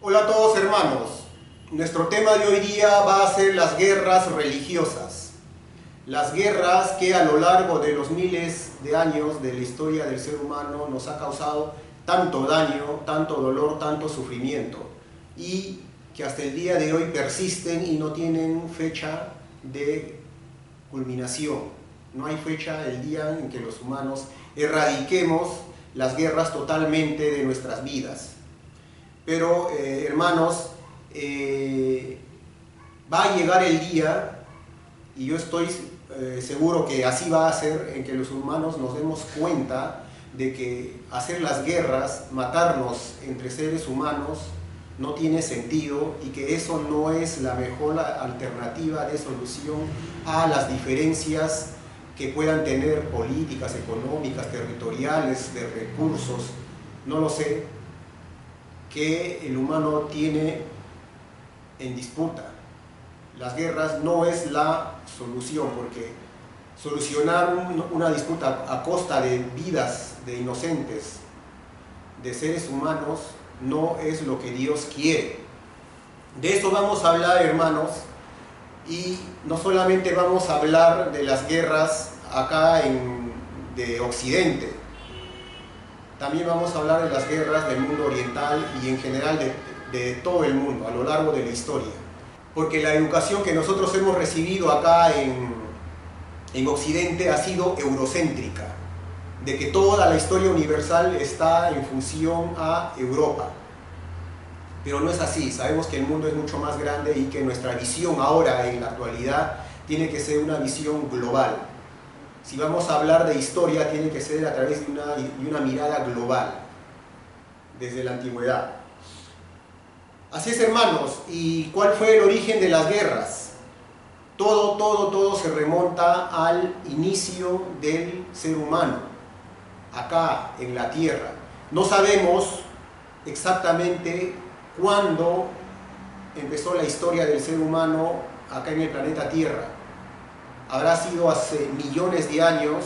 Hola a todos hermanos, nuestro tema de hoy día va a ser las guerras religiosas. Las guerras que a lo largo de los miles de años de la historia del ser humano nos ha causado tanto daño, tanto dolor, tanto sufrimiento y que hasta el día de hoy persisten y no tienen fecha de culminación. No hay fecha el día en que los humanos erradiquemos las guerras totalmente de nuestras vidas. Pero hermanos, va a llegar el día, y yo estoy seguro que así va a ser, en que los humanos nos demos cuenta de que hacer las guerras, matarnos entre seres humanos, no tiene sentido y que eso no es la mejor alternativa de solución a las diferencias que puedan tener políticas, económicas, territoriales, de recursos, no lo sé, que el humano tiene en disputa. Las guerras no es la solución, porque solucionar una disputa a costa de vidas de inocentes, de seres humanos, no es lo que Dios quiere. De eso vamos a hablar, hermanos, y no solamente vamos a hablar de las guerras acá de Occidente, también vamos a hablar de las guerras del mundo oriental y en general de todo el mundo, a lo largo de la historia. Porque la educación que nosotros hemos recibido acá en Occidente ha sido eurocéntrica, de que toda la historia universal está en función a Europa. Pero no es así, sabemos que el mundo es mucho más grande y que nuestra visión ahora, en la actualidad, tiene que ser una visión global. Si vamos a hablar de historia, tiene que ser a través de una mirada global, desde la antigüedad. Así es, hermanos. ¿Y cuál fue el origen de las guerras? Todo se remonta al inicio del ser humano, acá en la Tierra. No sabemos exactamente cuándo empezó la historia del ser humano acá en el planeta Tierra. Habrá sido hace millones de años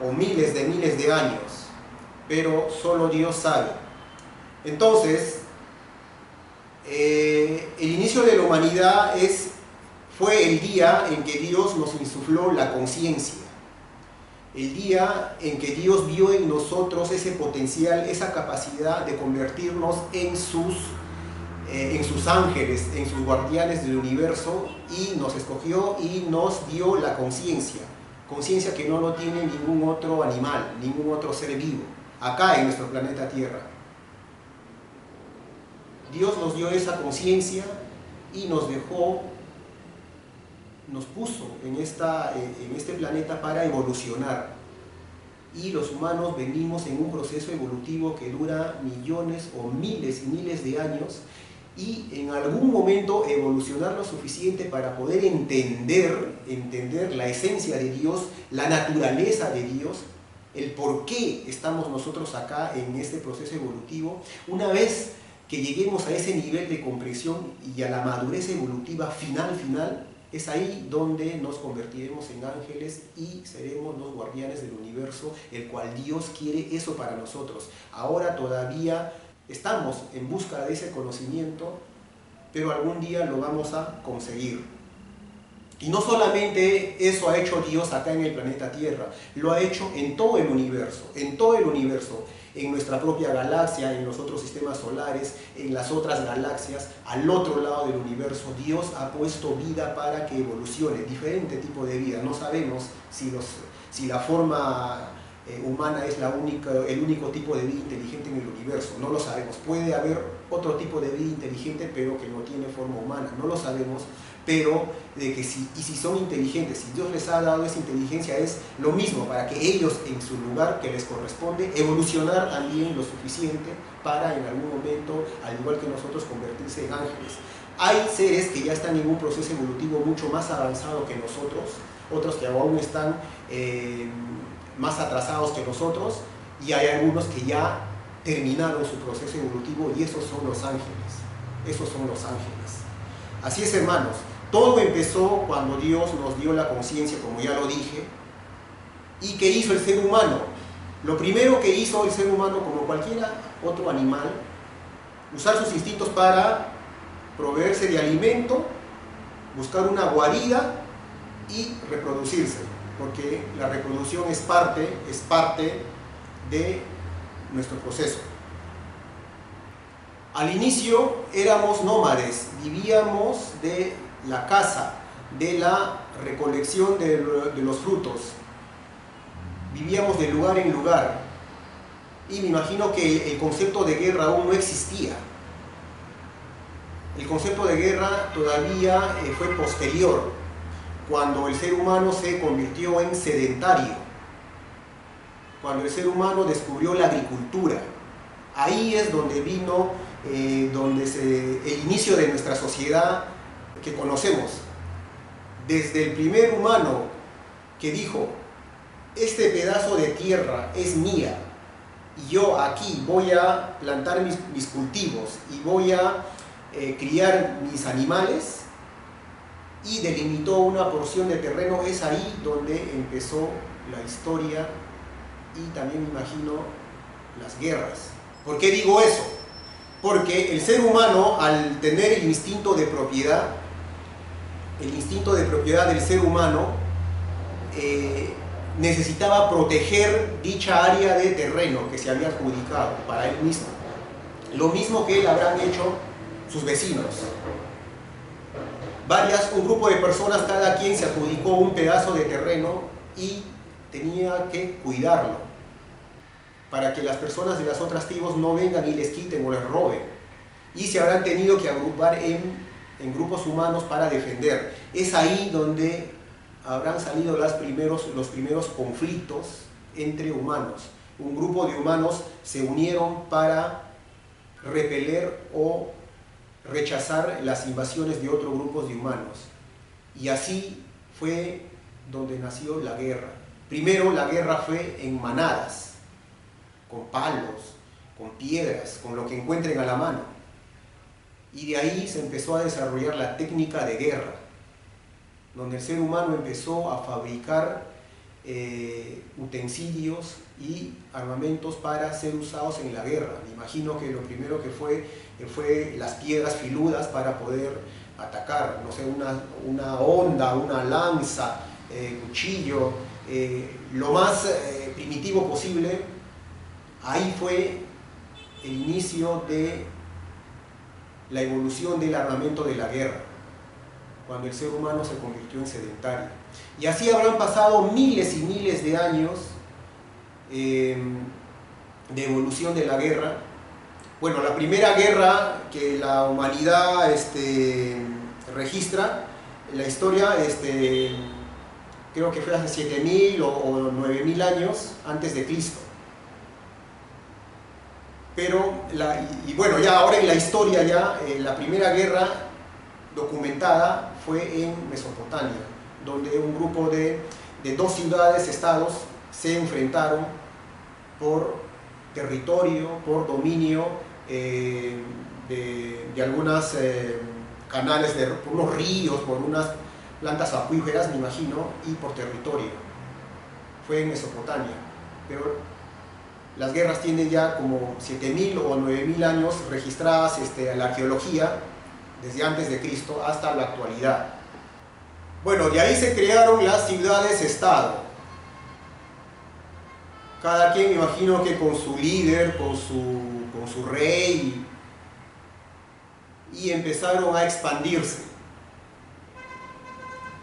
o miles de años, pero solo Dios sabe. Entonces, el inicio de la humanidad fue el día en que Dios nos insufló la conciencia, el día en que Dios vio en nosotros ese potencial, esa capacidad de convertirnos en sus ángeles, en sus guardianes del universo, y nos escogió y nos dio la conciencia que no lo tiene ningún otro animal, ningún otro ser vivo, acá en nuestro planeta Tierra. Dios nos dio esa conciencia y nos puso en este planeta para evolucionar. Y los humanos venimos en un proceso evolutivo que dura millones o miles y miles de años, y en algún momento evolucionar lo suficiente para poder entender la esencia de Dios, la naturaleza de Dios, el por qué estamos nosotros acá en este proceso evolutivo. Una vez que lleguemos a ese nivel de comprensión y a la madurez evolutiva final, es ahí donde nos convertiremos en ángeles y seremos los guardianes del universo, el cual Dios quiere eso para nosotros. Ahora todavía estamos en busca de ese conocimiento, pero algún día lo vamos a conseguir. Y no solamente eso ha hecho Dios acá en el planeta Tierra, lo ha hecho en todo el universo, en nuestra propia galaxia, en los otros sistemas solares, en las otras galaxias, al otro lado del universo. Dios ha puesto vida para que evolucione, diferente tipo de vida. No sabemos si la forma humana es el único tipo de vida inteligente en el universo, no lo sabemos. Puede haber otro tipo de vida inteligente, pero que no tiene forma humana, no lo sabemos. Pero si son inteligentes, si Dios les ha dado esa inteligencia, es lo mismo para que ellos, en su lugar que les corresponde, evolucionar también lo suficiente para en algún momento, al igual que nosotros, convertirse en ángeles. Hay seres que ya están en un proceso evolutivo mucho más avanzado que nosotros, otros que aún están más atrasados que nosotros, y hay algunos que ya terminaron su proceso evolutivo, y esos son los ángeles. Esos son los ángeles. Así es, hermanos. Todo empezó cuando Dios nos dio la conciencia, como ya lo dije. ¿Y qué hizo el ser humano? Lo primero que hizo el ser humano, como cualquier otro animal, usar sus instintos para proveerse de alimento, buscar una guarida y reproducirse, porque la reproducción es parte de nuestro proceso. Al inicio éramos nómades, vivíamos de la caza, de la recolección de los frutos, vivíamos de lugar en lugar, y me imagino que el concepto de guerra aún no existía. El concepto de guerra todavía fue posterior, cuando el ser humano se convirtió en sedentario, cuando el ser humano descubrió la agricultura. Ahí es donde vino el inicio de nuestra sociedad que conocemos. Desde el primer humano que dijo: este pedazo de tierra es mía, y yo aquí voy a plantar mis cultivos y voy a criar mis animales, y delimitó una porción de terreno. Es ahí donde empezó la historia y también me imagino las guerras. ¿Por qué digo eso? Porque el ser humano, al tener el instinto de propiedad del ser humano, necesitaba proteger dicha área de terreno que se había adjudicado para él mismo. Lo mismo que le habrán hecho sus vecinos. Un grupo de personas, cada quien se adjudicó un pedazo de terreno y tenía que cuidarlo, para que las personas de las otras tribus no vengan y les quiten o les roben. Y se habrán tenido que agrupar en grupos humanos para defender. Es ahí donde habrán salido los primeros conflictos entre humanos. Un grupo de humanos se unieron para repeler o rechazar las invasiones de otros grupos de humanos. Y así fue donde nació la guerra. Primero la guerra fue en manadas, con palos, con piedras, con lo que encuentren a la mano. Y de ahí se empezó a desarrollar la técnica de guerra, donde el ser humano empezó a fabricar utensilios y armamentos para ser usados en la guerra. Me imagino que lo primero que fue las piedras filudas para poder atacar, no sé, una honda, una lanza, cuchillo, lo más primitivo posible. Ahí fue el inicio de la evolución del armamento de la guerra, cuando el ser humano se convirtió en sedentario. Y así habrán pasado miles y miles de años de evolución de la guerra. Bueno, la primera guerra que la humanidad registra en la historia, creo que fue hace 7000 o 9000 años antes de Cristo. Pero, bueno, ya ahora en la historia, la primera guerra documentada fue en Mesopotamia, donde un grupo de 2 ciudades-estados se enfrentaron por territorio, por dominio de algunos canales, por unos ríos, por unas plantas acuíferas, me imagino, y por territorio. Fue en Mesopotamia. Pero las guerras tienen ya como 7000 o 9000 años registradas en la arqueología, desde antes de Cristo hasta la actualidad. Bueno, de ahí se crearon las ciudades-estado. Cada quien, me imagino que con su líder, con su rey, y empezaron a expandirse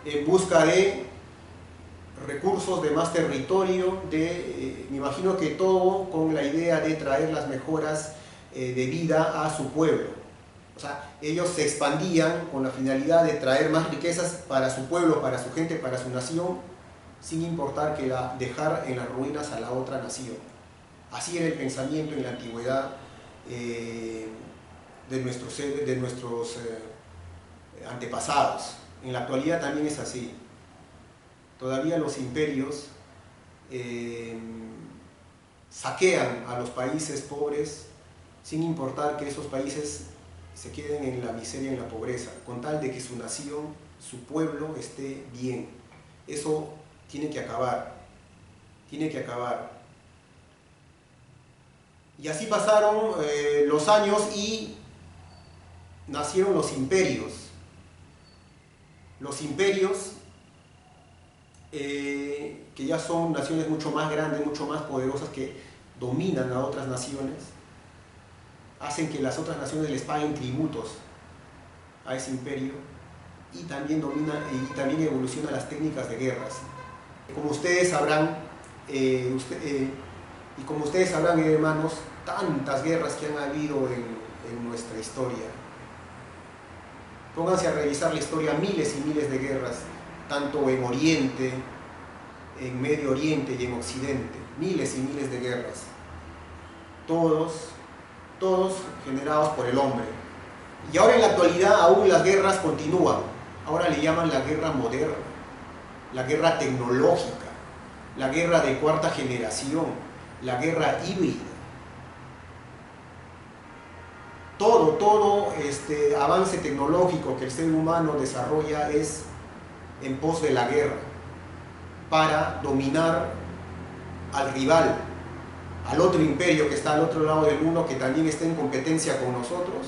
en busca de recursos, de más territorio, me imagino que todo con la idea de traer las mejoras de vida a su pueblo. O sea, ellos se expandían con la finalidad de traer más riquezas para su pueblo, para su gente, para su nación, sin importar que dejar en las ruinas a la otra nación. Así era el pensamiento en la antigüedad de nuestros antepasados. En la actualidad también es así. Todavía los imperios saquean a los países pobres sin importar que esos países se queden en la miseria, en la pobreza, con tal de que su nación, su pueblo esté bien. Eso tiene que acabar, tiene que acabar. Y así pasaron los años y nacieron los imperios. Los imperios, que ya son naciones mucho más grandes, mucho más poderosas, que dominan a otras naciones, hacen que las otras naciones les paguen tributos a ese imperio, y también también evolucionan las técnicas de guerras. Como ustedes sabrán, hermanos, tantas guerras que han habido en nuestra historia. Pónganse a revisar la historia, miles y miles de guerras, tanto en Oriente, en Medio Oriente y en Occidente, miles y miles de guerras, todos generados por el hombre. Y ahora en la actualidad aún las guerras continúan. Ahora le llaman la guerra moderna, la guerra tecnológica, la guerra de cuarta generación, la guerra híbrida. Todo avance tecnológico que el ser humano desarrolla es en pos de la guerra, para dominar al rival, al otro imperio que está al otro lado del mundo, que también está en competencia con nosotros.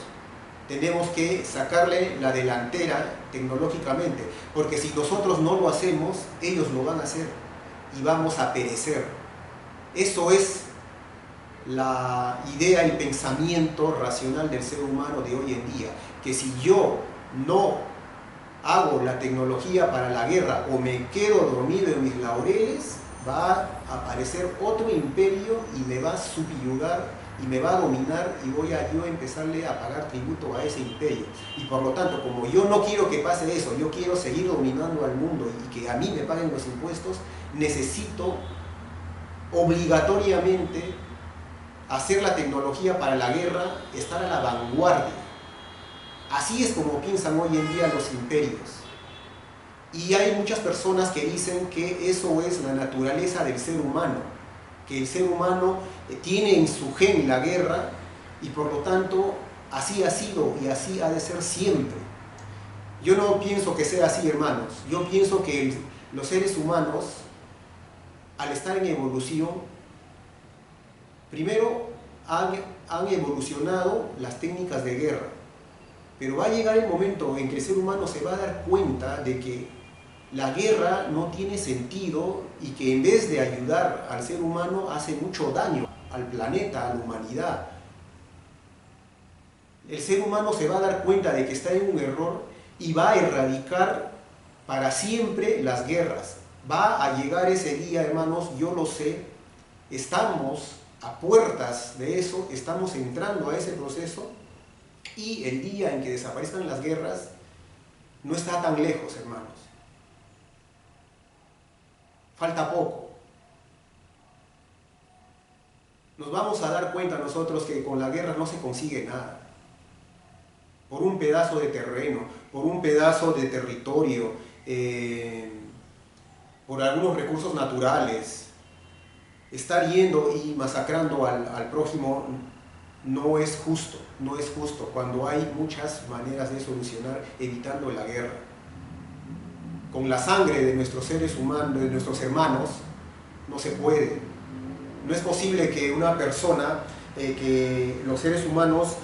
Tenemos que sacarle la delantera tecnológicamente, porque si nosotros no lo hacemos, ellos lo van a hacer y vamos a perecer. Eso es la idea, el pensamiento racional del ser humano de hoy en día, que si yo no hago la tecnología para la guerra o me quedo dormido en mis laureles, va a aparecer otro imperio y me va a subyugar y me va a dominar, y voy a yo empezarle a pagar tributo a ese imperio. Y por lo tanto, como yo no quiero que pase eso, yo quiero seguir dominando al mundo y que a mí me paguen los impuestos, necesito obligatoriamente hacer la tecnología para la guerra, estar a la vanguardia. Así es como piensan hoy en día los imperios. Y hay muchas personas que dicen que eso es la naturaleza del ser humano, que el ser humano tiene en su gen la guerra y por lo tanto así ha sido y así ha de ser siempre. Yo no pienso que sea así, hermanos. Yo pienso que los seres humanos, al estar en evolución, primero han evolucionado las técnicas de guerra, pero va a llegar el momento en que el ser humano se va a dar cuenta de que la guerra no tiene sentido y que en vez de ayudar al ser humano hace mucho daño al planeta, a la humanidad. El ser humano se va a dar cuenta de que está en un error y va a erradicar para siempre las guerras. Va a llegar ese día, hermanos, yo lo sé, estamos a puertas de eso, estamos entrando a ese proceso, y el día en que desaparezcan las guerras no está tan lejos, hermanos. Falta poco. Nos vamos a dar cuenta nosotros que con la guerra no se consigue nada. Por un pedazo de terreno, por un pedazo de territorio, por algunos recursos naturales, estar yendo y masacrando al prójimo no es justo, no es justo, cuando hay muchas maneras de solucionar evitando la guerra. Con la sangre de nuestros seres humanos, de nuestros hermanos, no se puede. No es posible que una persona, que los seres humanos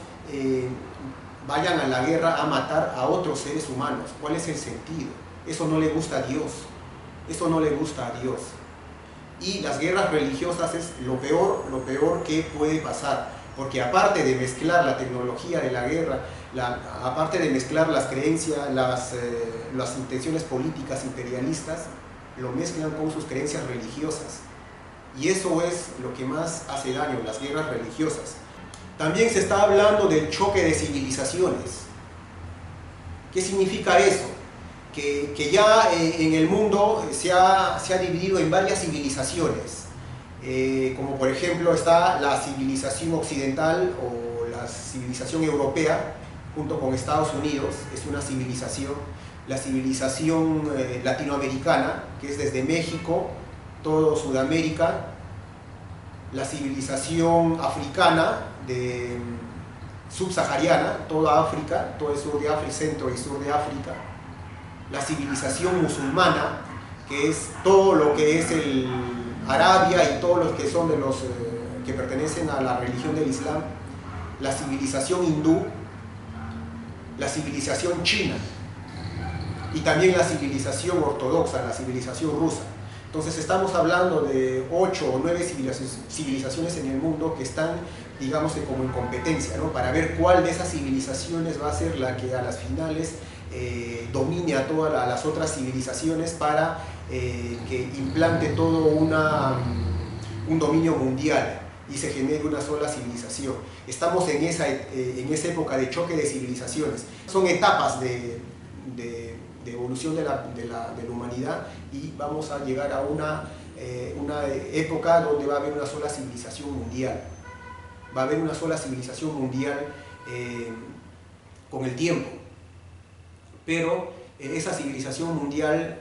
vayan a la guerra a matar a otros seres humanos. ¿Cuál es el sentido? Eso no le gusta a Dios. Eso no le gusta a Dios. Y las guerras religiosas es lo peor que puede pasar. Porque aparte de mezclar la tecnología de la guerra, aparte de mezclar las creencias, las intenciones políticas imperialistas, lo mezclan con sus creencias religiosas. Y eso es lo que más hace daño, las guerras religiosas. También se está hablando del choque de civilizaciones. ¿Qué significa eso? Que ya en el mundo se ha dividido en varias civilizaciones. Como por ejemplo está la civilización occidental o la civilización europea, junto con Estados Unidos, es una civilización. La civilización latinoamericana, que es desde México, todo Sudamérica. La civilización africana, subsahariana, toda África, todo el sur de África, centro y sur de África. La civilización musulmana, que es todo lo que es Arabia y todos los que son de los que pertenecen a la religión del Islam. La civilización hindú, la civilización china y también la civilización ortodoxa, la civilización rusa. Entonces estamos hablando de 8 o 9 civilizaciones en el mundo que están, digamos, como en competencia, ¿no? Para ver cuál de esas civilizaciones va a ser la que a las finales domine a todas las otras civilizaciones para que implante todo un dominio mundial y se genere una sola civilización. Estamos en esa época de choque de civilizaciones. Son etapas de evolución de la humanidad, y vamos a llegar a una época donde va a haber una sola civilización mundial. Va a haber una sola civilización mundial con el tiempo. Pero esa civilización mundial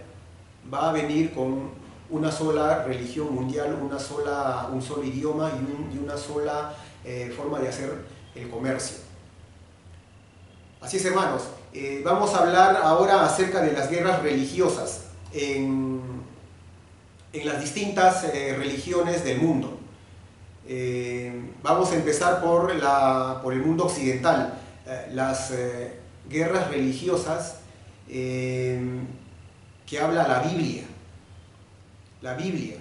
va a venir con una sola religión mundial, un solo idioma y una sola forma de hacer el comercio. Así es, hermanos. Vamos a hablar ahora acerca de las guerras religiosas en las distintas religiones del mundo. Vamos a empezar por el mundo occidental. Las guerras religiosas que habla la Biblia. La Biblia.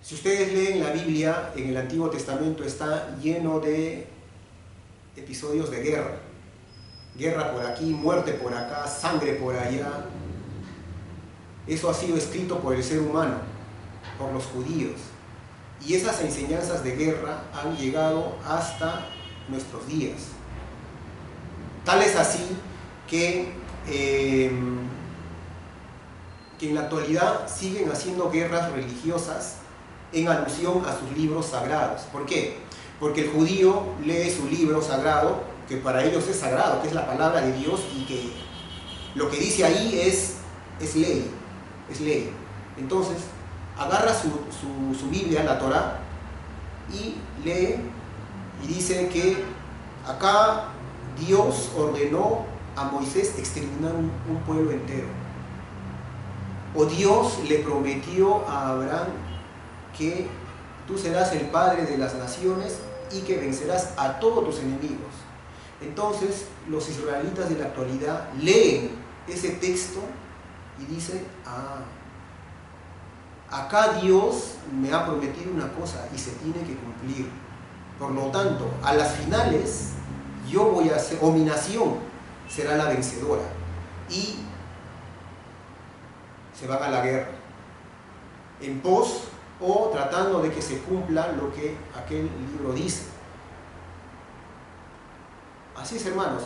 Si ustedes leen la Biblia, en el Antiguo Testamento está lleno de episodios de guerra. Guerra por aquí, muerte por acá, sangre por allá. Eso ha sido escrito por el ser humano, por los judíos. Y esas enseñanzas de guerra han llegado hasta nuestros días. Tal es así que en la actualidad siguen haciendo guerras religiosas en alusión a sus libros sagrados. ¿Por qué? Porque el judío lee su libro sagrado, que para ellos es sagrado, que es la palabra de Dios, y que lo que dice ahí es ley, es ley. Entonces, agarra su Biblia, la Torá, y lee, y dice que acá Dios ordenó a Moisés exterminar un pueblo entero. O Dios le prometió a Abraham que tú serás el padre de las naciones y que vencerás a todos tus enemigos. Entonces, los israelitas de la actualidad leen ese texto y dicen, acá Dios me ha prometido una cosa y se tiene que cumplir. Por lo tanto, a las finales, yo voy a hacer, o mi nación será la vencedora. Y se van a la guerra, en pos o tratando de que se cumpla lo que aquel libro dice. Así es, hermanos.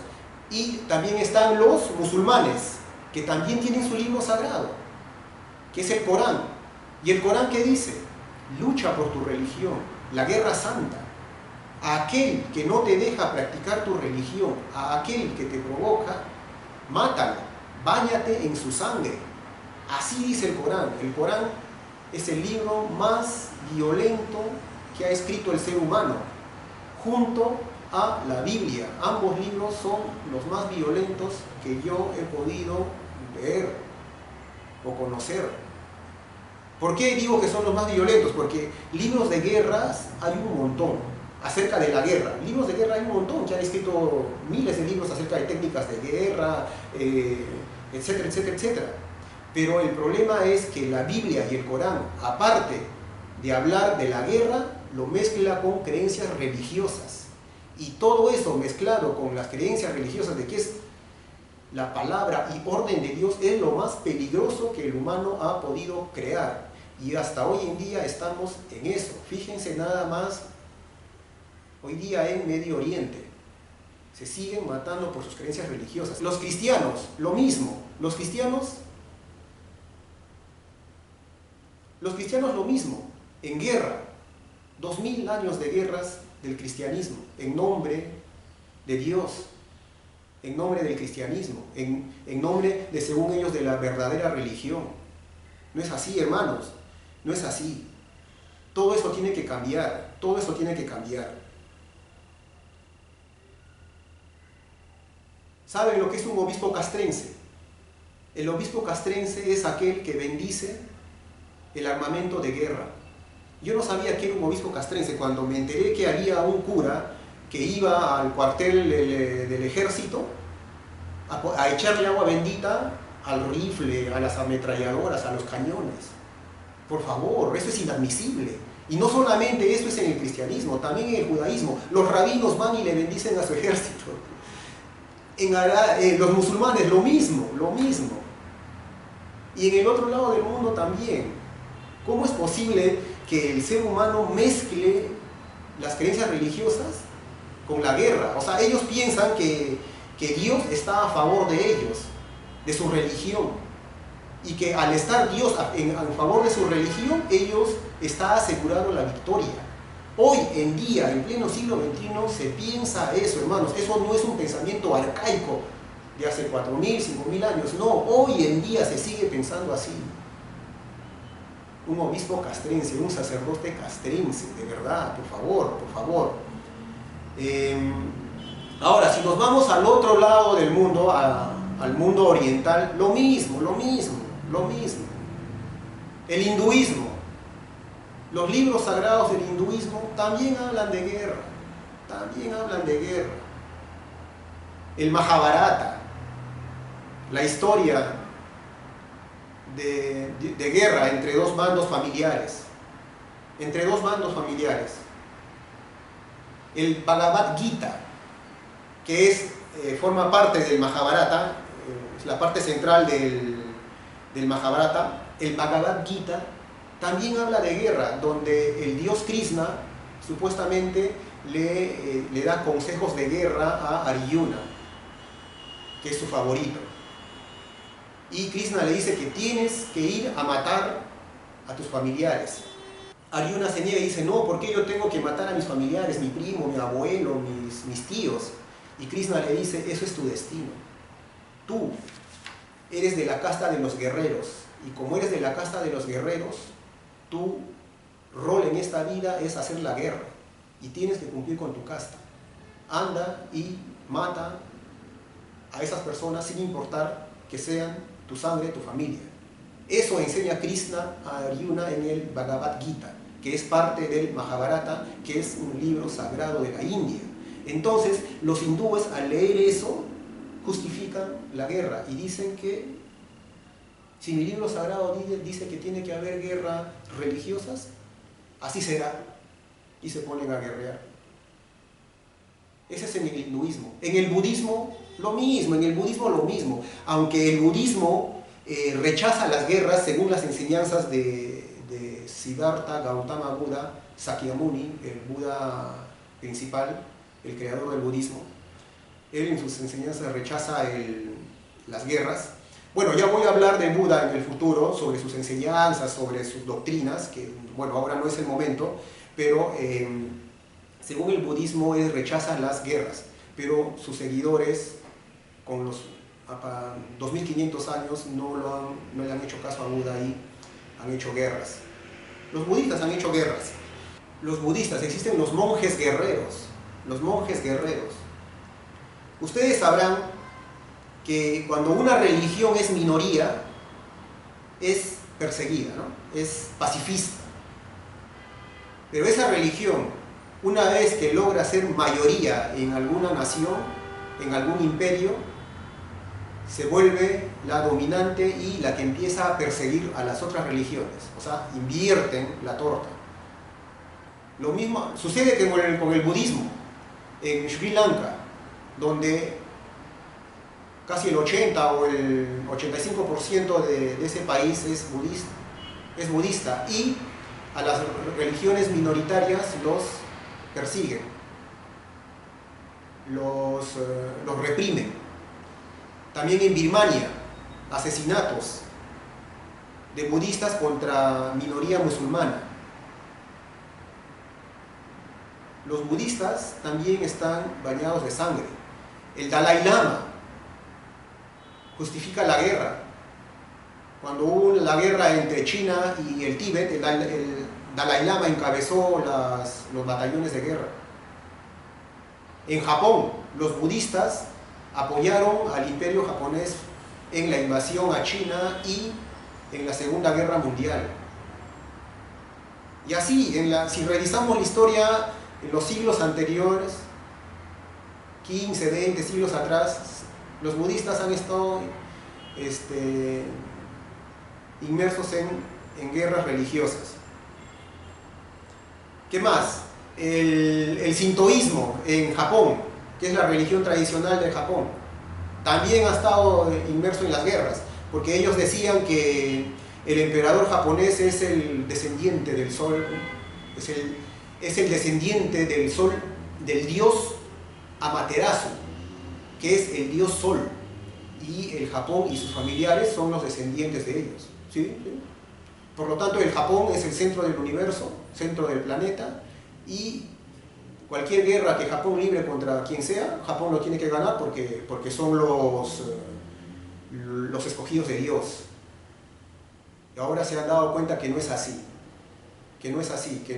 Y también están los musulmanes, que también tienen su libro sagrado, que es el Corán. ¿Y el Corán qué dice? Lucha por tu religión, la guerra santa. A aquel que no te deja practicar tu religión, a aquel que te provoca, mátalo, báñate en su sangre. Así dice el Corán. El Corán es el libro más violento que ha escrito el ser humano, junto a la Biblia. Ambos libros son los más violentos que yo he podido ver o conocer. ¿Por qué digo que son los más violentos? Porque libros de guerras hay un montón acerca de la guerra. Libros de guerra hay un montón, que han escrito miles de libros acerca de técnicas de guerra, etcétera, etcétera, etcétera. Pero el problema es que la Biblia y el Corán, aparte de hablar de la guerra, lo mezcla con creencias religiosas. Y todo eso mezclado con las creencias religiosas de que es la palabra y orden de Dios es lo más peligroso que el humano ha podido crear. Y hasta hoy en día estamos en eso. Fíjense nada más, hoy día en Medio Oriente se siguen matando por sus creencias religiosas. Los cristianos, lo mismo. Los cristianos lo mismo, en guerra. 2000 años de guerras del cristianismo, en nombre de Dios, en nombre del cristianismo, en nombre de, según ellos, de la verdadera religión. No es así, hermanos, no es así. Todo eso tiene que cambiar, todo eso tiene que cambiar. ¿Saben lo que es un obispo castrense? El obispo castrense es aquel que bendice el armamento de guerra. Yo no sabía que era un obispo castrense. Cuando me enteré que había un cura que iba al cuartel del ejército a echarle agua bendita al rifle, a las ametralladoras, a los cañones. Por favor, eso es inadmisible. Y no solamente eso es en el cristianismo, también en el judaísmo. Los rabinos van y le bendicen a su ejército. Los musulmanes lo mismo, lo mismo. Y en el otro lado del mundo también. ¿Cómo es posible que el ser humano mezcle las creencias religiosas con la guerra? O sea, ellos piensan que Dios está a favor de ellos, de su religión, y que al estar Dios a favor de su religión, ellos está asegurando la victoria. Hoy en día, en pleno siglo XXI, se piensa eso, hermanos. Eso no es un pensamiento arcaico de hace 4.000, 5.000 años. No, hoy en día se sigue pensando así. Un obispo castrense, un sacerdote castrense, de verdad, por favor, por favor. Ahora, si nos vamos al otro lado del mundo, al mundo oriental, lo mismo, lo mismo, lo mismo. El hinduismo, los libros sagrados del hinduismo también hablan de guerra, también hablan de guerra. El Mahabharata, la historia de guerra entre dos bandos familiares, entre dos bandos familiares. El Bhagavad Gita, que forma parte del Mahabharata, es la parte central del Mahabharata. El Bhagavad Gita también habla de guerra, donde el dios Krishna supuestamente le da consejos de guerra a Arjuna, que es su favorito. Y Krishna le dice que tienes que ir a matar a tus familiares. Arjuna se niega y dice, no, ¿por qué yo tengo que matar a mis familiares, mi primo, mi abuelo, mis tíos? Y Krishna le dice, eso es tu destino. Tú eres de la casta de los guerreros, y como eres de la casta de los guerreros, tu rol en esta vida es hacer la guerra, y tienes que cumplir con tu casta. Anda y mata a esas personas sin importar que sean tu sangre, tu familia. Eso enseña Krishna a Arjuna en el Bhagavad Gita, que es parte del Mahabharata, que es un libro sagrado de la India. Entonces, los hindúes al leer eso justifican la guerra y dicen que si mi libro sagrado dice que tiene que haber guerras religiosas, así será, y se ponen a guerrear. Ese es en el hinduismo. En el budismo lo mismo, en el budismo lo mismo, aunque el budismo rechaza las guerras según las enseñanzas de Siddhartha Gautama Buda Sakyamuni, el Buda principal, el creador del budismo. Él en sus enseñanzas rechaza las guerras. Bueno, ya voy a hablar de Buda en el futuro, sobre sus enseñanzas, sobre sus doctrinas, que bueno, ahora no es el momento, pero según el budismo él rechaza las guerras, pero sus seguidores con los 2500 años no le han hecho caso a Buda y han hecho guerras. Los budistas han hecho guerras. Los budistas, existen los monjes guerreros. Los monjes guerreros. Ustedes sabrán que cuando una religión es minoría, es perseguida, ¿no? Es pacifista. Pero esa religión, una vez que logra ser mayoría en alguna nación, en algún imperio, se vuelve la dominante y la que empieza a perseguir a las otras religiones. O sea, invierten la torta. Lo mismo sucede que con el budismo. En Sri Lanka, donde casi el 80 o el 85% de ese país es budista, y a las religiones minoritarias los persiguen, los reprimen. También en Birmania, asesinatos de budistas contra minoría musulmana. Los budistas también están bañados de sangre. El Dalai Lama justifica la guerra. Cuando hubo la guerra entre China y el Tíbet, el Dalai Lama encabezó los batallones de guerra. En Japón, los budistas apoyaron al imperio japonés en la invasión a China y en la Segunda Guerra Mundial. Y así, si revisamos la historia en los siglos anteriores, 15, 20 siglos atrás, los budistas han estado inmersos en guerras religiosas. ¿Qué más? El sintoísmo en Japón, que es la religión tradicional de Japón, también ha estado inmerso en las guerras, porque ellos decían que el emperador japonés es el descendiente del sol, es el descendiente del sol, del dios Amaterasu, que es el dios sol, y el Japón y sus familiares son los descendientes de ellos, ¿sí? Por lo tanto, el Japón es el centro del universo, centro del planeta, y cualquier guerra que Japón libre contra quien sea, Japón lo tiene que ganar porque son los escogidos de Dios. Y ahora se han dado cuenta que no es así, que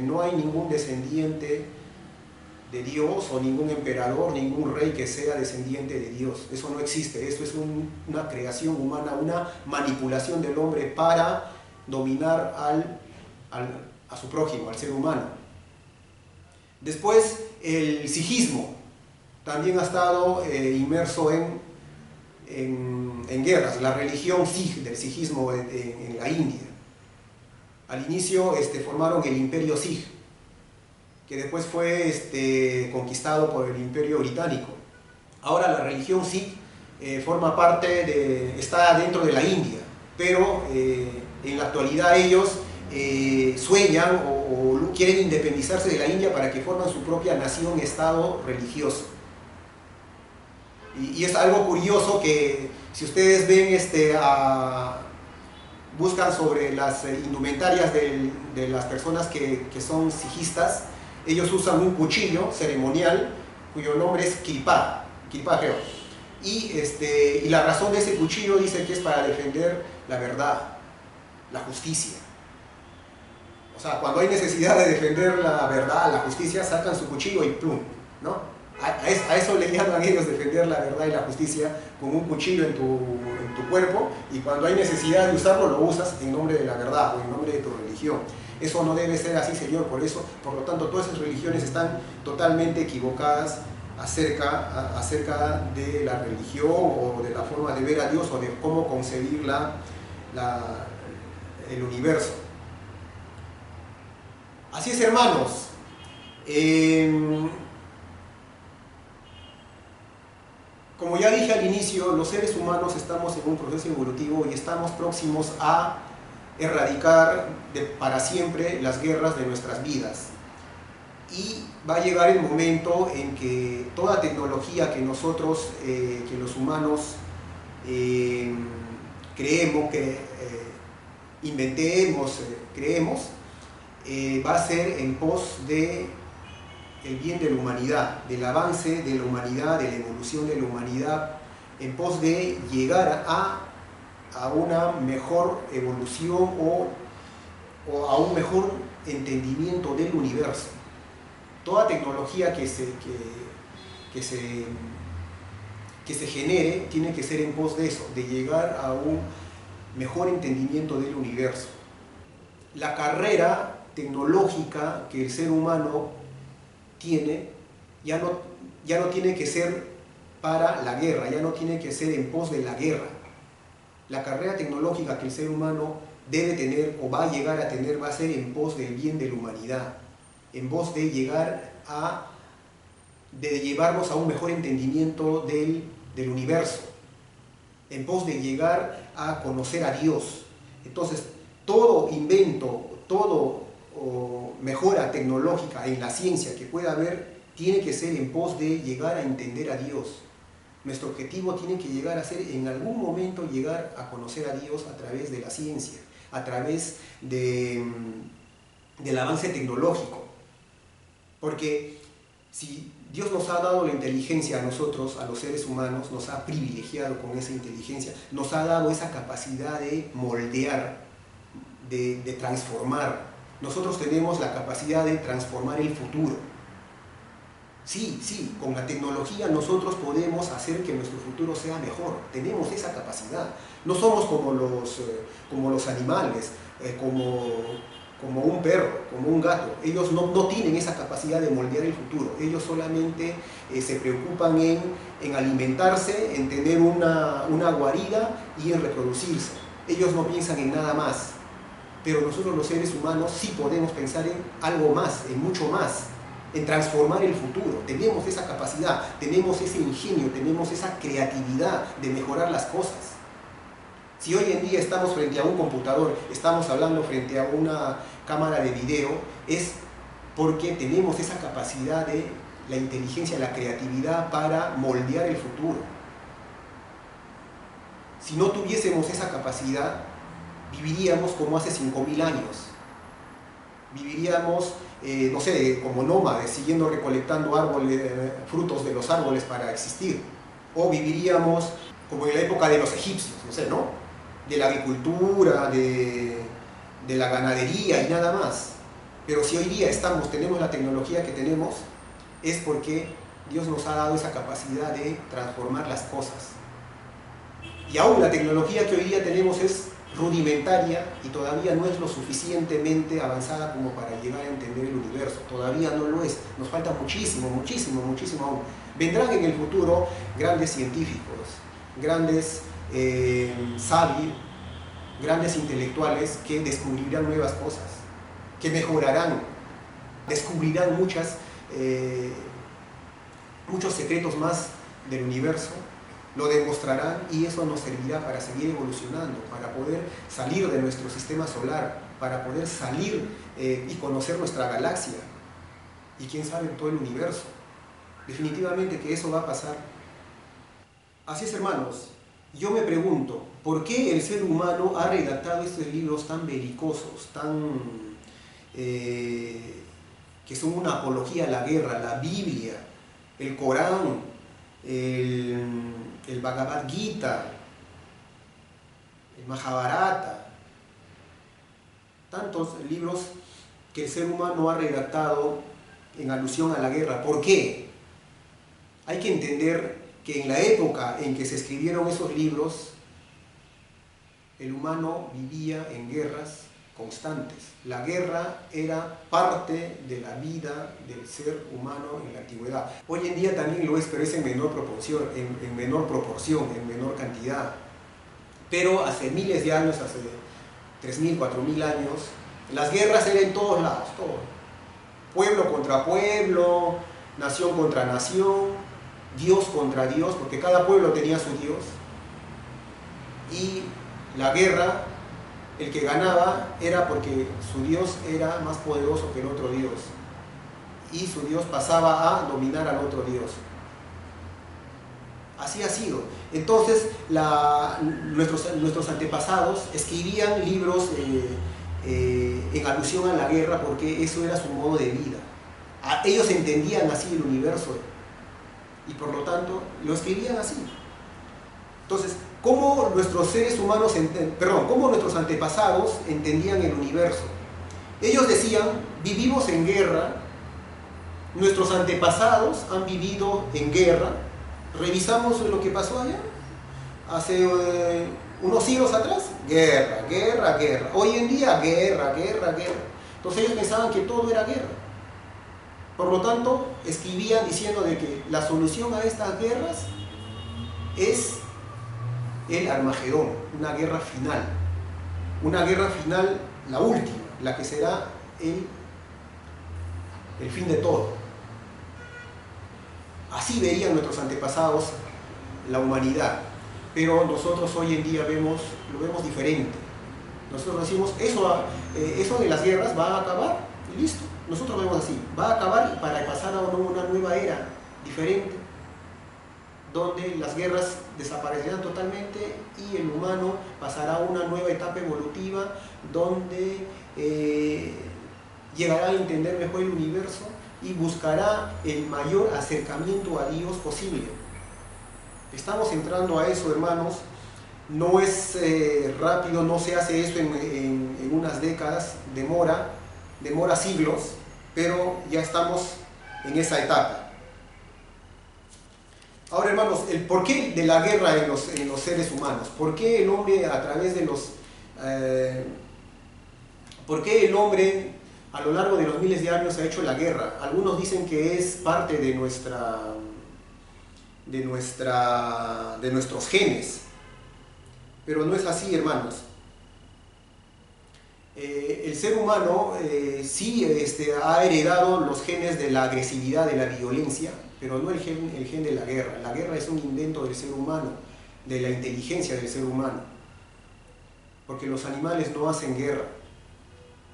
no hay ningún descendiente de Dios o ningún emperador, ningún rey que sea descendiente de Dios. Eso no existe, eso es una creación humana, una manipulación del hombre para dominar a su prójimo, al ser humano. Después, el sijismo también ha estado inmerso en guerras, la religión Sij, del sijismo en la India. Al inicio formaron el imperio Sij, que después fue conquistado por el imperio británico. Ahora la religión Sij forma parte está dentro de la India, pero en la actualidad ellos sueñan o quieren independizarse de la India para que formen su propia nación-estado religioso. Y es algo curioso que si ustedes ven, buscan sobre las indumentarias de las personas que son sijistas, ellos usan un cuchillo ceremonial cuyo nombre es kirpa creo. Y la razón de ese cuchillo dice que es para defender la verdad, la justicia. O sea, cuando hay necesidad de defender la verdad, la justicia, sacan su cuchillo y plum, ¿no? A eso le llaman ellos defender la verdad y la justicia, con un cuchillo en tu cuerpo, y cuando hay necesidad de usarlo, lo usas en nombre de la verdad o en nombre de tu religión. Eso no debe ser así, Señor. Por lo tanto, todas esas religiones están totalmente equivocadas acerca de la religión o de la forma de ver a Dios o de cómo concebir el universo. Así es, hermanos. Como ya dije al inicio, los seres humanos estamos en un proceso evolutivo y estamos próximos a erradicar para siempre las guerras de nuestras vidas. Y va a llegar el momento en que toda tecnología que nosotros, que los humanos creemos, creemos, va a ser en pos de el bien de la humanidad, del avance de la humanidad, de la evolución de la humanidad, en pos de llegar a una mejor evolución o a un mejor entendimiento del universo. Toda tecnología que se genere tiene que ser en pos de eso, de llegar a un mejor entendimiento del universo. La carrera tecnológica que el ser humano tiene ya no tiene que ser para la guerra, ya no tiene que ser en pos de la guerra. La carrera tecnológica que el ser humano debe tener o va a llegar a tener va a ser en pos del bien de la humanidad, en pos de llevarnos a un mejor entendimiento del universo, en pos de llegar a conocer a Dios. Entonces, todo invento, mejora tecnológica en la ciencia que pueda haber, tiene que ser en pos de llegar a entender a Dios. Nuestro objetivo tiene que llegar a ser, en algún momento, llegar a conocer a Dios a través de la ciencia, a través del avance tecnológico. Porque si Dios nos ha dado la inteligencia a nosotros, a los seres humanos, nos ha privilegiado con esa inteligencia, nos ha dado esa capacidad de moldear, de transformar. Nosotros tenemos la capacidad de transformar el futuro. Sí, con la tecnología nosotros podemos hacer que nuestro futuro sea mejor. Tenemos esa capacidad. No somos como los animales, como como un perro, como un gato. Ellos no tienen esa capacidad de moldear el futuro. Ellos solamente se preocupan en alimentarse, en tener una guarida y en reproducirse. Ellos no piensan en nada más. Pero nosotros los seres humanos sí podemos pensar en algo más, en mucho más, en transformar el futuro. Tenemos esa capacidad, tenemos ese ingenio, tenemos esa creatividad de mejorar las cosas. Si hoy en día estamos frente a un computador, estamos hablando frente a una cámara de video, es porque tenemos esa capacidad de la inteligencia, la creatividad para moldear el futuro. Si no tuviésemos esa capacidad, viviríamos como hace 5000 años. Viviríamos, no sé, como nómades, siguiendo recolectando árboles, frutos de los árboles para existir. O viviríamos como en la época de los egipcios, no sé, ¿no? De la agricultura, de la ganadería y nada más. Pero si hoy día tenemos la tecnología que tenemos, es porque Dios nos ha dado esa capacidad de transformar las cosas. Y aún la tecnología que hoy día tenemos es rudimentaria y todavía no es lo suficientemente avanzada como para llegar a entender el universo. Todavía no lo es. Nos falta muchísimo, muchísimo, muchísimo aún. Vendrán en el futuro grandes científicos, grandes sabios, grandes intelectuales que descubrirán nuevas cosas, que mejorarán, descubrirán muchos secretos más del universo, lo demostrarán y eso nos servirá para seguir evolucionando, para poder salir de nuestro sistema solar, para poder salir y conocer nuestra galaxia y quién sabe todo el universo. Definitivamente que eso va a pasar. Así es, hermanos. Yo me pregunto, ¿por qué el ser humano ha redactado estos libros tan belicosos, que son una apología a la guerra? La Biblia, el Corán, el Bhagavad Gita, el Mahabharata, tantos libros que el ser humano ha redactado en alusión a la guerra. ¿Por qué? Hay que entender que en la época en que se escribieron esos libros, el humano vivía en guerras constantes. La guerra era parte de la vida del ser humano en la antigüedad. Hoy en día también lo es, pero es en menor proporción, en menor cantidad. Pero hace miles de años, hace 3000, 4000 años, las guerras eran en todos lados, todo. Pueblo contra pueblo, nación contra nación, Dios contra Dios, porque cada pueblo tenía su Dios. Y la guerra, el que ganaba era porque su Dios era más poderoso que el otro Dios. Y su Dios pasaba a dominar al otro Dios. Así ha sido. Entonces, nuestros antepasados escribían libros en alusión a la guerra porque eso era su modo de vida. Ellos entendían así el universo y por lo tanto lo escribían así. Entonces, ¿cómo nuestros seres humanos, cómo nuestros antepasados entendían el universo? Ellos decían, vivimos en guerra, nuestros antepasados han vivido en guerra. Revisamos lo que pasó allá, hace unos siglos atrás, guerra, guerra, guerra. Hoy en día, guerra, guerra, guerra. Entonces ellos pensaban que todo era guerra. Por lo tanto, escribían diciendo de que la solución a estas guerras es el Armagedón, una guerra final, la última, la que será el fin de todo. Así veían nuestros antepasados la humanidad, pero nosotros hoy en día lo vemos diferente. Nosotros decimos, eso de las guerras va a acabar y listo. Nosotros vemos así, va a acabar para pasar a una nueva era diferente, donde las guerras desaparecerán totalmente y el humano pasará a una nueva etapa evolutiva donde llegará a entender mejor el universo y buscará el mayor acercamiento a Dios posible. Estamos entrando a eso, hermanos. No es rápido, no se hace eso en unas décadas, demora siglos, pero ya estamos en esa etapa. Ahora, hermanos, el porqué de la guerra en los seres humanos. ¿Por qué el hombre, a través de los ¿Por qué el hombre a lo largo de los miles de años ha hecho la guerra? Algunos dicen que es parte de nuestros genes, pero no es así, hermanos. El ser humano sí ha heredado los genes de la agresividad, de la violencia, pero no el gen de la guerra. La guerra es un invento del ser humano, de la inteligencia del ser humano, porque los animales no hacen guerra.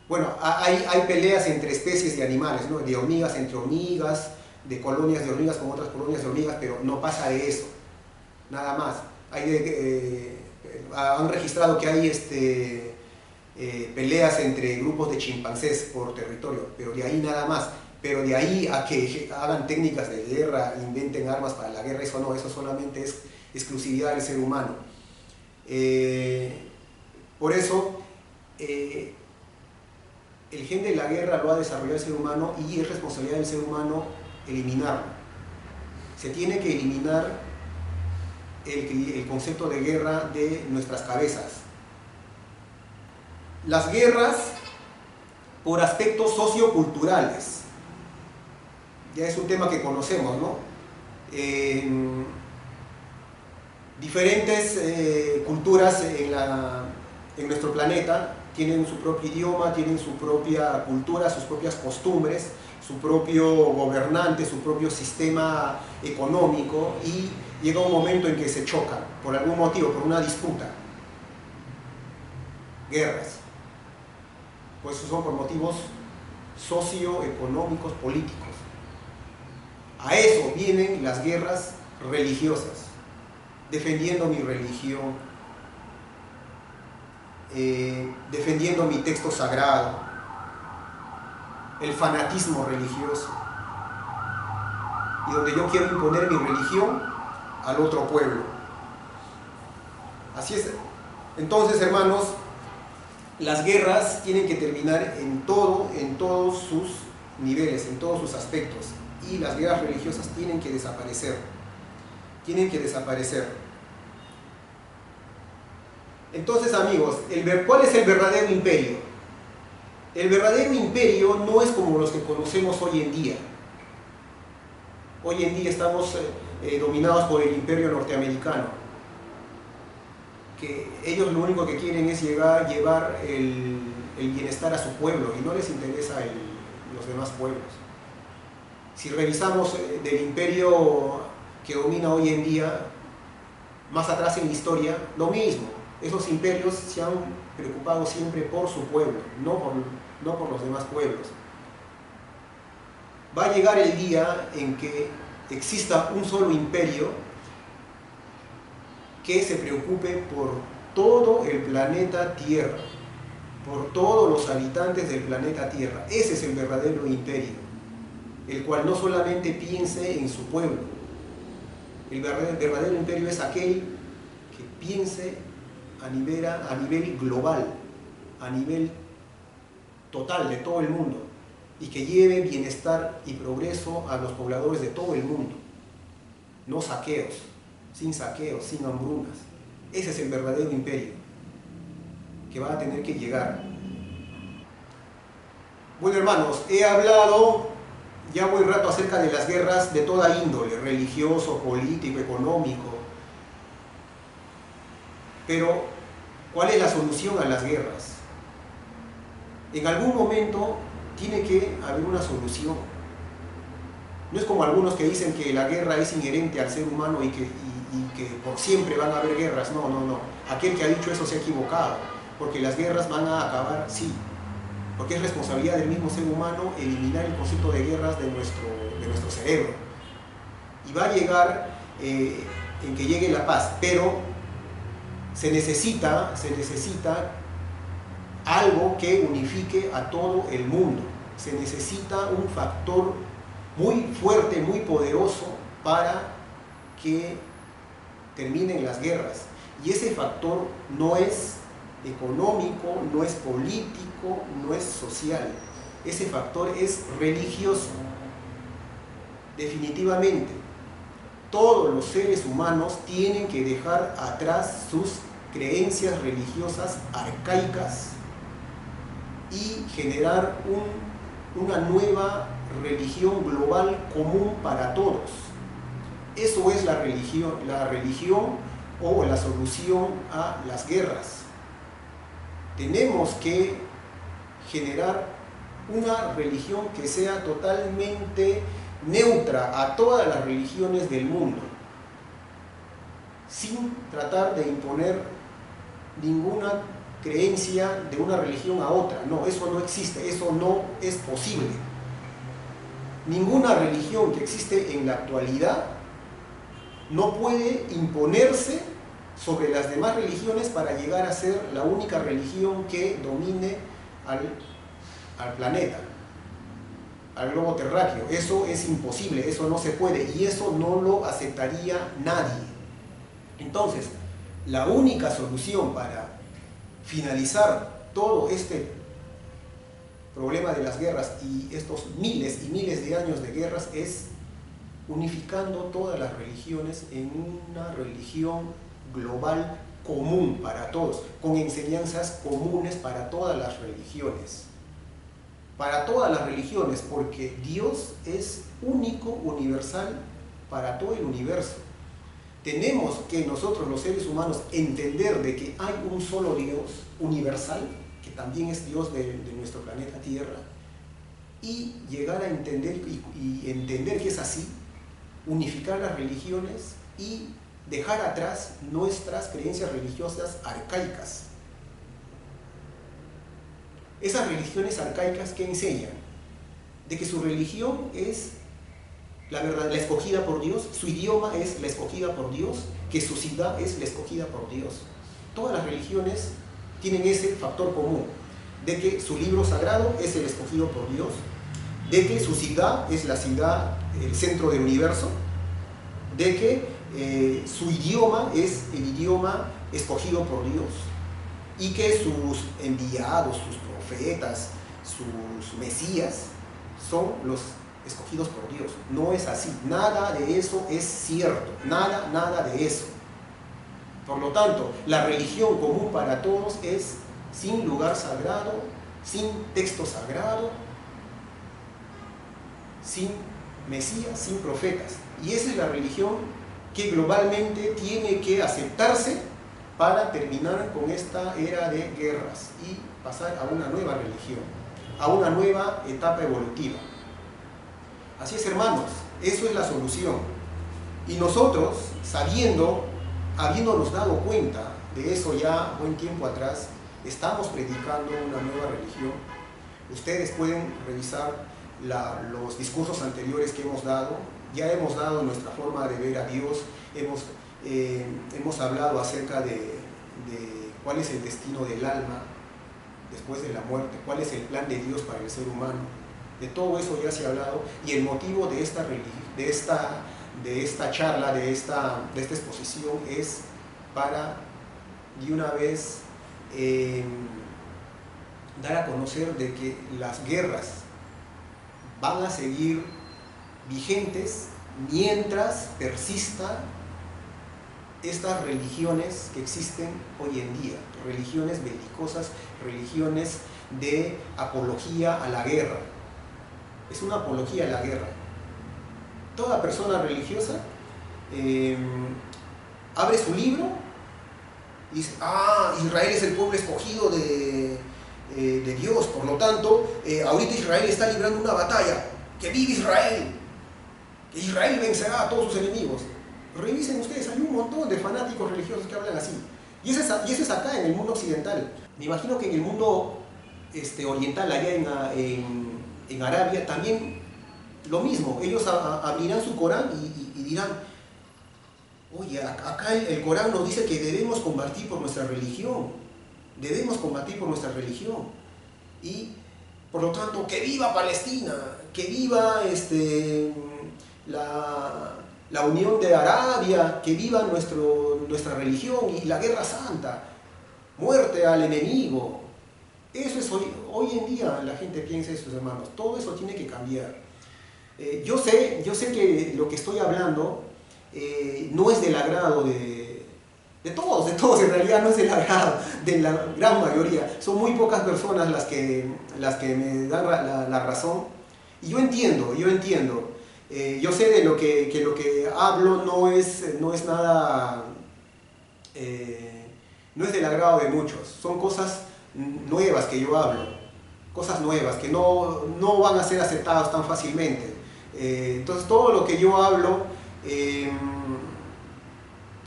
Bueno, hay peleas entre especies de animales, ¿no? De hormigas entre hormigas, de colonias de hormigas con otras colonias de hormigas, pero no pasa de eso, nada más. Han registrado que hay peleas entre grupos de chimpancés por territorio, pero de ahí nada más. Pero de ahí a que hagan técnicas de guerra, inventen armas para la guerra, eso no, eso solamente es exclusividad del ser humano. Por eso, el gen de la guerra lo ha desarrollado el ser humano y es responsabilidad del ser humano eliminarlo. Se tiene que eliminar el concepto de guerra de nuestras cabezas. Las guerras por aspectos socioculturales, ya es un tema que conocemos, ¿no? Diferentes culturas en nuestro planeta tienen su propio idioma, tienen su propia cultura, sus propias costumbres, su propio gobernante, su propio sistema económico, y llega un momento en que se chocan por algún motivo, por una disputa. Guerras. Pues son por motivos socioeconómicos, políticos. A eso vienen las guerras religiosas, defendiendo mi religión, defendiendo mi texto sagrado, el fanatismo religioso, y donde yo quiero imponer mi religión al otro pueblo. Así es. Entonces, hermanos, las guerras tienen que terminar en todos sus niveles, en todos sus aspectos, y las guerras religiosas tienen que desaparecer. Tienen que desaparecer. Entonces, amigos, ¿cuál es el verdadero imperio? El verdadero imperio no es como los que conocemos hoy en día. Hoy en día estamos dominados por el imperio norteamericano, que ellos lo único que quieren es llevar el bienestar a su pueblo y no les interesa los demás pueblos. Si revisamos del imperio que domina hoy en día, más atrás en la historia, lo mismo. Esos imperios se han preocupado siempre por su pueblo, no por los demás pueblos. Va a llegar el día en que exista un solo imperio que se preocupe por todo el planeta Tierra, por todos los habitantes del planeta Tierra. Ese es el verdadero imperio, el cual no solamente piense en su pueblo. El verdadero imperio es aquel que piense a nivel global, a nivel total de todo el mundo, y que lleve bienestar y progreso a los pobladores de todo el mundo. No saqueos, sin hambrunas. Ese es el verdadero imperio que va a tener que llegar. Bueno, hermanos, he hablado ya buen rato acerca de las guerras de toda índole, religioso, político, económico. Pero, ¿cuál es la solución a las guerras? En algún momento tiene que haber una solución. No es como algunos que dicen que la guerra es inherente al ser humano y que por siempre van a haber guerras. No, no, no. Aquel que ha dicho eso se ha equivocado, porque las guerras van a acabar, sí, porque es responsabilidad del mismo ser humano eliminar el concepto de guerras de nuestro cerebro. Y va a llegar en que llegue la paz, pero se necesita algo que unifique a todo el mundo. Se necesita un factor muy fuerte, muy poderoso para que terminen las guerras. Y ese factor no es económico, no es político, no es social. Ese factor es religioso. Definitivamente, todos los seres humanos tienen que dejar atrás sus creencias religiosas arcaicas y generar una nueva religión global común para todos. Eso es la religión o la solución a las guerras. Tenemos que generar una religión que sea totalmente neutra a todas las religiones del mundo, sin tratar de imponer ninguna creencia de una religión a otra. No, eso no existe, eso no es posible. Ninguna religión que existe en la actualidad no puede imponerse sobre las demás religiones para llegar a ser la única religión que domine al planeta, al globo terráqueo. Eso es imposible, eso no se puede y eso no lo aceptaría nadie. Entonces, la única solución para finalizar todo este problema de las guerras y estos miles y miles de años de guerras es unificando todas las religiones en una religión global común para todos, con enseñanzas comunes para todas las religiones. Para todas las religiones, porque Dios es único, universal para todo el universo. Tenemos que nosotros los seres humanos entender de que hay un solo Dios universal, que también es Dios de nuestro planeta Tierra, y llegar a entender y entender que es así, unificar las religiones y dejar atrás nuestras creencias religiosas arcaicas. Esas religiones arcaicas que enseñan de que su religión es la verdad, la escogida por Dios, su idioma es la escogida por Dios, que su ciudad es la escogida por Dios. Todas las religiones tienen ese factor común, de que su libro sagrado es el escogido por Dios, de que su ciudad es la ciudad, el centro del universo, de que su idioma es el idioma escogido por Dios y que sus enviados, sus profetas, sus mesías son los escogidos por Dios. No es así, nada de eso es cierto, nada de eso. Por lo tanto, la religión común para todos es sin lugar sagrado, sin texto sagrado, sin mesías, sin profetas. Y esa es la religión que globalmente tiene que aceptarse para terminar con esta era de guerras y pasar a una nueva religión, a una nueva etapa evolutiva. Así es, hermanos, eso es la solución. Y nosotros, habiéndonos dado cuenta de eso ya buen tiempo atrás, estamos predicando una nueva religión. Ustedes pueden revisar los discursos anteriores que hemos dado. Ya hemos dado nuestra forma de ver a Dios, hemos hablado acerca de cuál es el destino del alma después de la muerte, cuál es el plan de Dios para el ser humano. De todo eso ya se ha hablado y el motivo de esta charla, de esta exposición es para de una vez dar a conocer de que las guerras van a seguir vigentes mientras persistan estas religiones que existen hoy en día, religiones belicosas, religiones de apología a la guerra. Es una apología a la guerra. Toda persona religiosa abre su libro y dice: Israel es el pueblo escogido de Dios, por lo tanto, ahorita Israel está librando una batalla. ¡Que viva Israel! Que Israel vencerá a todos sus enemigos. Revisen ustedes, hay un montón de fanáticos religiosos que hablan así. Y eso es acá en el mundo occidental. Me imagino que en el mundo oriental, allá en Arabia, también lo mismo. Ellos abrirán su Corán y dirán: oye, acá el Corán nos dice que debemos combatir por nuestra religión. Debemos combatir por nuestra religión. Y por lo tanto, que viva Palestina, que viva la Unión de Arabia, que viva nuestra religión y la guerra santa, muerte al enemigo. Eso es hoy en día la gente piensa eso, hermanos. Todo eso tiene que cambiar. Yo sé que lo que estoy hablando no es del agrado de todos, en realidad no es del agrado de la gran mayoría. Son muy pocas personas las que me dan la razón. Y yo entiendo, yo entiendo. Yo sé de que lo que hablo no es nada, no es del agrado de muchos. Son cosas nuevas que yo hablo, cosas nuevas que no van a ser aceptadas tan fácilmente. Entonces todo lo que yo hablo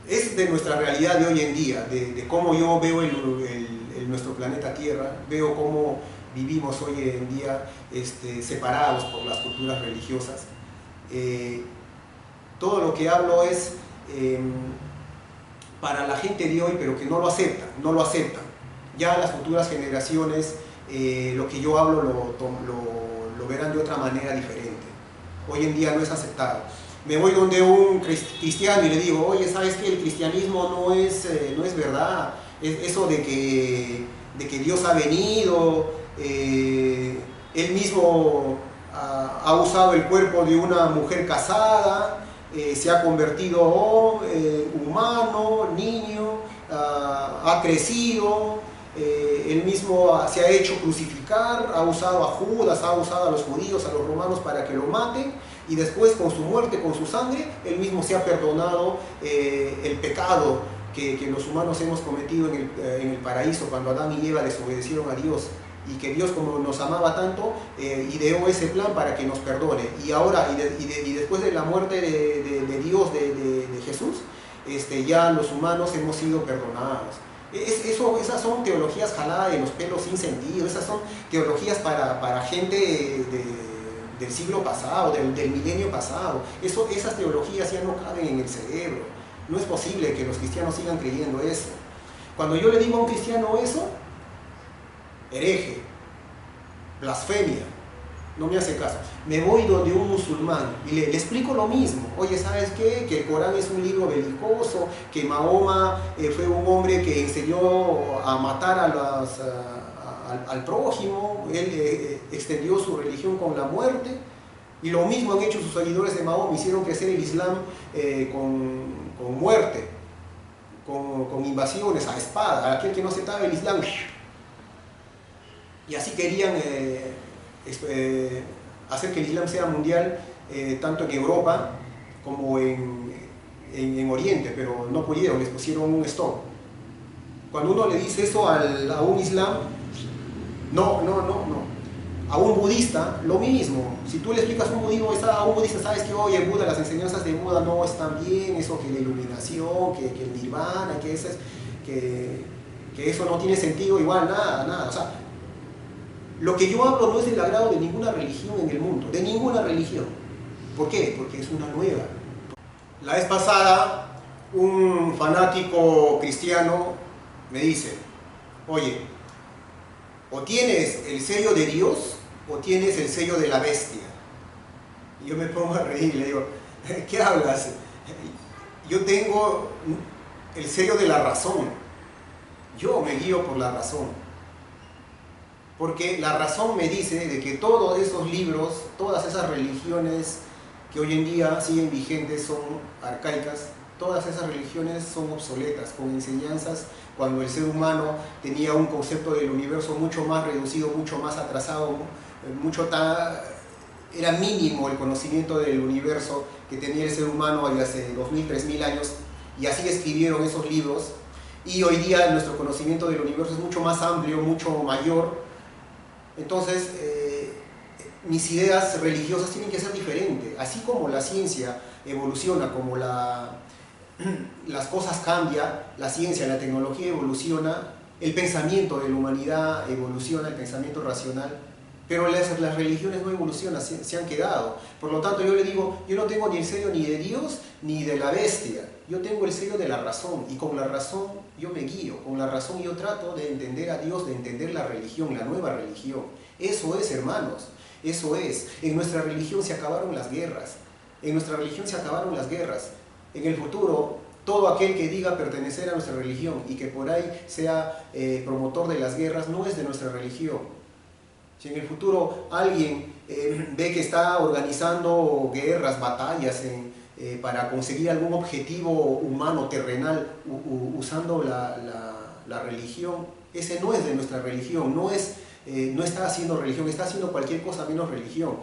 es de nuestra realidad de hoy en día, de cómo yo veo nuestro planeta Tierra, veo cómo vivimos hoy en día separados por las culturas religiosas. Todo lo que hablo es para la gente de hoy, pero que no lo aceptan, no lo aceptan. Ya las futuras generaciones, lo que yo hablo lo verán de otra manera diferente. Hoy en día no es aceptado. Me voy donde un cristiano y le digo, oye, ¿sabes qué? El cristianismo no es verdad. Eso de que Dios ha venido, Él mismo ha usado el cuerpo de una mujer casada, se ha convertido humano, niño, ha crecido, él mismo se ha hecho crucificar, ha usado a Judas, ha usado a los judíos, a los romanos para que lo maten, y después con su muerte, con su sangre, él mismo se ha perdonado el pecado que los humanos hemos cometido en el paraíso cuando Adán y Eva desobedecieron a Dios. Y que Dios, como nos amaba tanto, ideó ese plan para que nos perdone. Y ahora, y después de la muerte de Dios, de Jesús, ya los humanos hemos sido perdonados. Esas son teologías jaladas de los pelos sin sentido. Esas son teologías para gente del siglo pasado, del milenio pasado. Esas teologías ya no caben en el cerebro. No es posible que los cristianos sigan creyendo eso. Cuando yo le digo a un cristiano eso, hereje, blasfemia, no me hace caso. Me voy donde un musulmán y le explico lo mismo. Oye, ¿sabes qué? Que el Corán es un libro belicoso, que Mahoma fue un hombre que enseñó a matar al prójimo, él extendió su religión con la muerte, y lo mismo han hecho sus seguidores de Mahoma, hicieron crecer el Islam con muerte, con invasiones a espada. Aquel que no aceptaba el Islam, y así querían hacer que el Islam sea mundial, tanto en Europa como en Oriente, pero no pudieron, les pusieron un stop. Cuando uno le dice eso a un Islam, no. A un budista, lo mismo. Si tú le explicas a un budista, sabes que hoy en Buda, las enseñanzas de Buda no están bien, eso que la iluminación, que el nirvana, que eso no tiene sentido, igual, nada. O sea, lo que yo hablo no es del agrado de ninguna religión en el mundo, de ninguna religión. ¿Por qué? Porque es una nueva. La vez pasada, un fanático cristiano me dice, oye, o tienes el sello de Dios o tienes el sello de la bestia. Y yo me pongo a reír y le digo, ¿qué hablas? Yo tengo el sello de la razón. Yo me guío por la razón. Porque la razón me dice de que todos esos libros, todas esas religiones que hoy en día siguen vigentes son arcaicas, todas esas religiones son obsoletas, con enseñanzas cuando el ser humano tenía un concepto del universo mucho más reducido, mucho más atrasado, era mínimo el conocimiento del universo que tenía el ser humano hace 2000, 3000 años, y así escribieron esos libros. Y hoy día nuestro conocimiento del universo es mucho más amplio, mucho mayor. Entonces, mis ideas religiosas tienen que ser diferentes. Así como la ciencia evoluciona, como las cosas cambian, la ciencia, la tecnología evoluciona, el pensamiento de la humanidad evoluciona, el pensamiento racional, pero las religiones no evolucionan, se han quedado. Por lo tanto, yo le digo, yo no tengo ni el sello ni de Dios ni de la bestia, yo tengo el sello de la razón, y con la razón yo me guío, con la razón yo trato de entender a Dios, de entender la religión, la nueva religión. Eso es, hermanos, eso es. En nuestra religión se acabaron las guerras, en nuestra religión se acabaron las guerras. En el futuro, todo aquel que diga pertenecer a nuestra religión y que por ahí sea promotor de las guerras, no es de nuestra religión. Si en el futuro alguien ve que está organizando guerras, batallas para conseguir algún objetivo humano, terrenal, usando la religión. Ese no es de nuestra religión, no está haciendo religión, está haciendo cualquier cosa menos religión.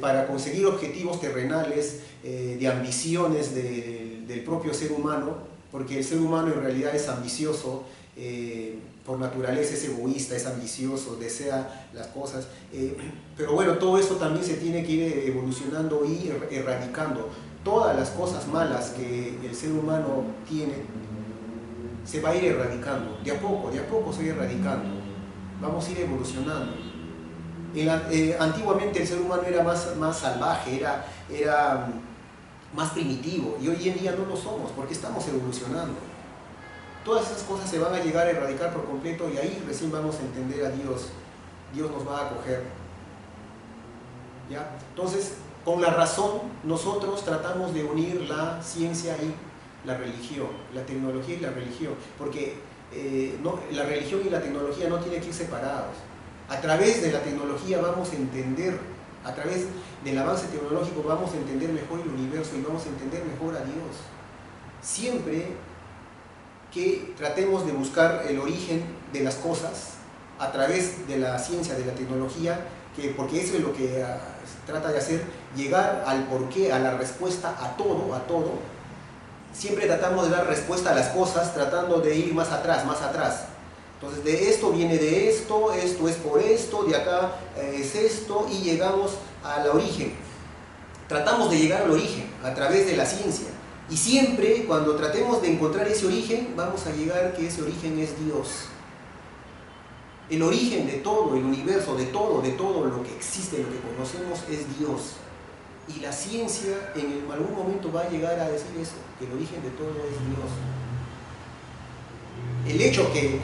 Para conseguir objetivos terrenales, de ambiciones del propio ser humano, porque el ser humano en realidad es ambicioso, por naturaleza es egoísta, es ambicioso, desea las cosas, pero bueno, todo eso también se tiene que ir evolucionando y erradicando. Todas las cosas malas que el ser humano tiene se va a ir erradicando, de a poco se va a ir erradicando, vamos a ir evolucionando. Antiguamente el ser humano era más salvaje, era más primitivo, y hoy en día no lo somos porque estamos evolucionando. Todas esas cosas se van a llegar a erradicar por completo y ahí recién vamos a entender a Dios. Dios nos va a acoger. ¿Ya? Entonces, con la razón, nosotros tratamos de unir la ciencia y la religión, la tecnología y la religión, porque la religión y la tecnología no tienen que ir separados. A través de la tecnología vamos a entender, a través del avance tecnológico vamos a entender mejor el universo y vamos a entender mejor a Dios. Siempre que tratemos de buscar el origen de las cosas a través de la ciencia, de la tecnología, porque eso es lo que trata de hacer, llegar al porqué, a la respuesta a todo. Siempre tratamos de dar respuesta a las cosas tratando de ir más atrás. Entonces, de esto viene de esto es por esto, de acá es esto, y llegamos al origen. Tratamos de llegar al origen a través de la ciencia. Y siempre, cuando tratemos de encontrar ese origen, vamos a llegar que ese origen es Dios. El origen de todo, el universo, de todo lo que existe, lo que conocemos, es Dios. Y la ciencia en algún momento va a llegar a decir eso, que el origen de todo es Dios. El hecho que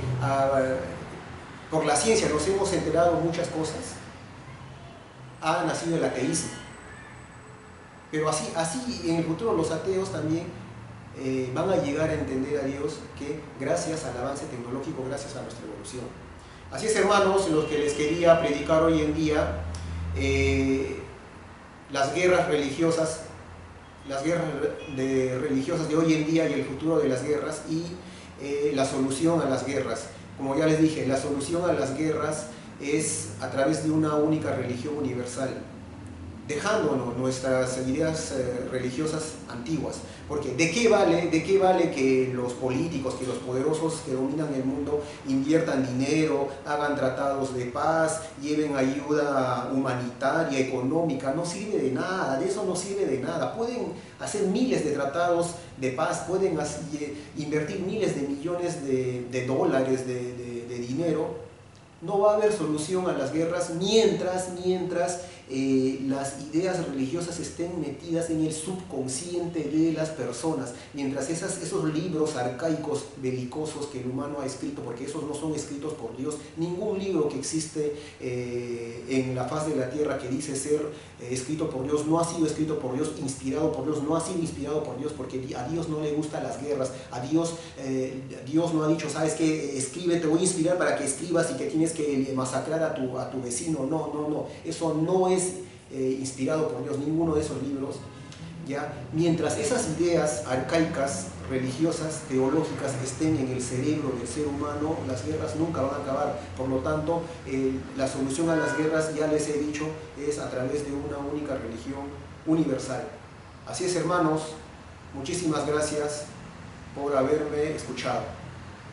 por la ciencia nos hemos enterado muchas cosas, ha nacido el ateísmo. Pero así en el futuro los ateos también van a llegar a entender a Dios, que gracias al avance tecnológico, gracias a nuestra evolución. Así es, hermanos, los que les quería predicar hoy en día, las guerras religiosas de hoy en día y el futuro de las guerras y la solución a las guerras. Como ya les dije, la solución a las guerras es a través de una única religión universal, dejándonos nuestras ideas religiosas antiguas. Porque ¿de qué vale que los políticos, que los poderosos que dominan el mundo inviertan dinero, hagan tratados de paz, lleven ayuda humanitaria, económica? No sirve de nada, de eso no sirve de nada. Pueden hacer miles de tratados de paz, pueden invertir miles de millones de dólares de dinero. No va a haber solución a las guerras mientras las ideas religiosas estén metidas en el subconsciente de las personas, mientras esos libros arcaicos, belicosos que el humano ha escrito, porque esos no son escritos por Dios, ningún libro que existe en la faz de la tierra que dice ser escrito por Dios, no ha sido escrito por Dios, inspirado por Dios, no ha sido inspirado por Dios, porque a Dios no le gustan las guerras, a Dios no ha dicho, ¿sabes qué? Escribe, te voy a inspirar para que escribas y que tienes que masacrar a tu vecino. No, eso no es inspirado por Dios, ninguno de esos libros. ¿Ya? Mientras esas ideas arcaicas, religiosas, teológicas estén en el cerebro del ser humano, las guerras nunca van a acabar. Por lo tanto, la solución a las guerras, ya les he dicho, es a través de una única religión universal. Así es, hermanos, muchísimas gracias por haberme escuchado.